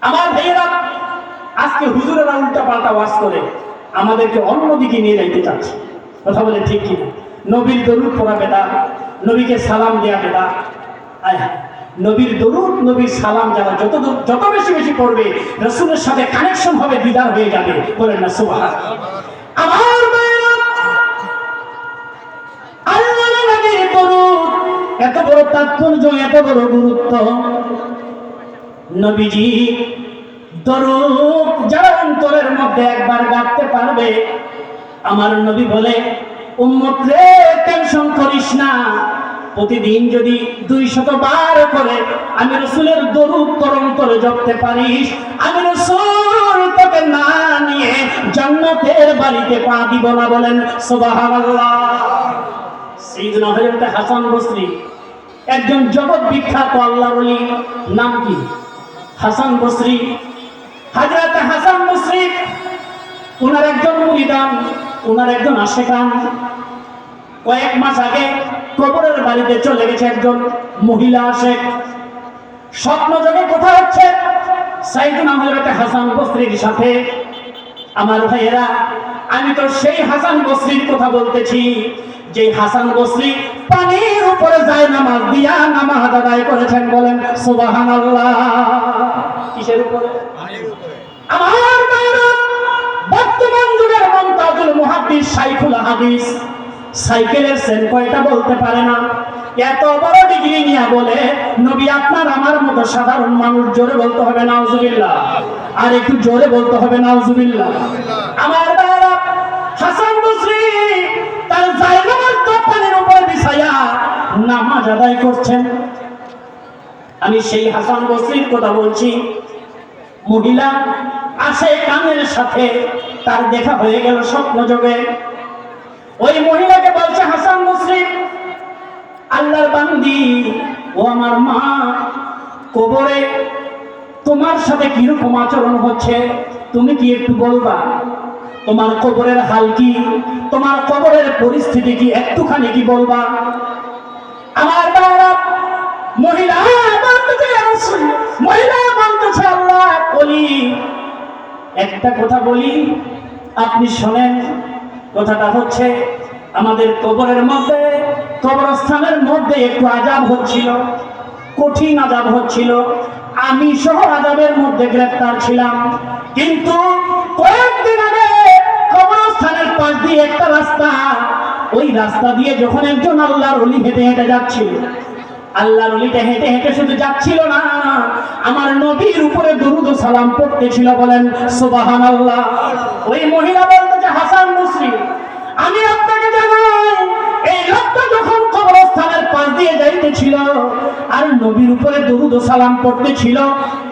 আমার ভাইয়েরা, আজকে হুজুরেরা উল্টা পাল্টা ওয়াজ করে আমাদেরকে অন্যদিকে নিয়ে যাইতে চাচ্ছে। কথা বলে ঠিক কিনা? নবীর দরুদ পড়া বেদা, নবীকে সালাম দেয়া বেদা। নবীর দরুদ নবীর সালাম যারা যত বেশি বেশি পড়বে, রাসূলের সাথে কানেকশন হবে, দিদার হয়ে যাবে। বলেন না সুবহানাল্লাহ। আমার ভাইয়েরা, আল্লাহর নবীর দরুদ এত বড় তাৎপর্য, এত বড় গুরুত্ব। নবীজি দরুদ যারা অন্তরের মধ্যে একবার গাঁথতে পারবে, আমার নবী বলে, উম্মত রে টেনশন করিস না, প্রতিদিন যদি 200 বার করে আমি রাসূলের দরুদ তোর অন্তরে জপতে পারিস, আমি রাসূল তোকে না নিয়ে জান্নাতের বাড়িতে পা দিব না। বলেন সুবহানাল্লাহ। সাইয়েদনা হযরত হাসান বসরি একজন জগৎ বিখ্যাত আল্লাহর ওলি। নাম কি? হাসান বসরি। হযরত হাসান বসরি উনার একজন মুরিদান, উনার একজন আশিকান। কয়েক মাস আগে কবরের বাড়িতে চলে গেছে একজন মহিলা আশিক। স্বপ্ন যোগে কথা হচ্ছে সাইয়েদনা হযরত হাসান বসরির সাথে। আমার ভাইয়েরা, আমি তো সেই হাসান বসরির কথা বলতেছি, যে হাসান বসরি পানির উপরে যায় নামাজ দিয়া নামাজ আদায় করেছেন। বলেন সুবহানাল্লাহ। কিসের উপরে? আমার ভাইয়েরা, বর্তমান যুগের মুমতাজুল মুহাদ্দিস শাইখুল হাদিস সাইকেলের সেন কয়টা বলতে পারে না, এত বড় ডিগ্রি নিয়ে বলে নবী আপনার আমার মতো সাধারণ মানুষ। জোরে বলতে হবে নাউজুবিল্লাহ, আর একটু জোরে বলতে হবে নাউজুবিল্লাহ। আমার ভাইয়েরা, হাসান বসরি তার জায়নামাজ পানির উপর বিছায়া নামাজ আদায় করছেন। আমি সেই হাসান বসরির কথা বলছি। মহিলা আসে কানের সাথে তার দেখা হয়ে গেল স্বপ্ন যোগে। ওই মহিলাকে বলছে, হাসান বসরি, আল্লাহর বান্দি, ও আমার মা, কবরে তোমার সাথে কিরকম আচরণ হচ্ছে তুমি কি একটু বলবা? তোমার কবরের হাল কি, তোমার কবরের পরিস্থিতি কি, একটুখানি কি বলবা? আমার বাবা মহিলা বলতেছে, আল্লাহ বলি, একটা কথা বলি, আপনি শোনেন। কথাটা হচ্ছে, আমাদের কবরের মধ্যে, কবরস্থানের মধ্যে একটু আযাব হচ্ছিল, কঠিন আযাব হচ্ছিল। আমি সহ আযাবের মধ্যে গ্রেফতার ছিলাম। কিন্তু কয়েকদিন আগে কবরস্থানের পাশ দিয়ে একটা রাস্তা, ওই রাস্তা দিয়ে যখন একজন আল্লাহর ওলি হেঁটে হেঁটে যাচ্ছিল, আল্লাহর ওলিটা হেঁটে হেঁটে শুধু যাচ্ছিল না, আমার নবীর উপরে দরুদ ও সালাম পড়তেছিল। বলেন সুবহানাল্লাহ। ওই মহিলা বলতেছে, হাসান বসরি, আমি আপনাকে জানাই, এই লোকটা যখন কবরস্থানের পাশ দিয়ে যাইতেছিল আর নবীর উপরে দরুদ ও সালাম পড়তেছিল,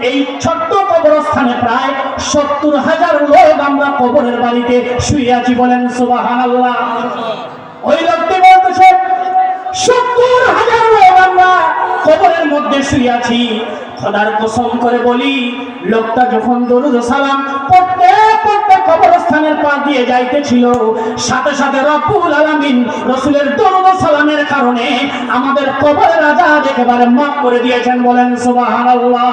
এই ছোট্ট কবরস্থানে প্রায় 70,000 লোক আমরা কবরের বাড়িতে শুয়ে আছি। বলেন সুবহানাল্লাহ। ওই লোকটি বলতেছে, 70,000 লোক আমরা কবরের মধ্যে শুয়ে আছি। খোদার কসম করে বলি, লোকটা যখন দরুদ ও সালাম পড়তে পড়তে কবরস্থানের পাশ দিয়ে যাইতেছিল, সাথে সাথে রব্বুল আলামিন রাসূলের দরুদ ও সালামের কারণে আমাদের কবরের আযাব একেবারে মাফ করে দিয়েছেন। বলেন সুবহানাল্লাহ।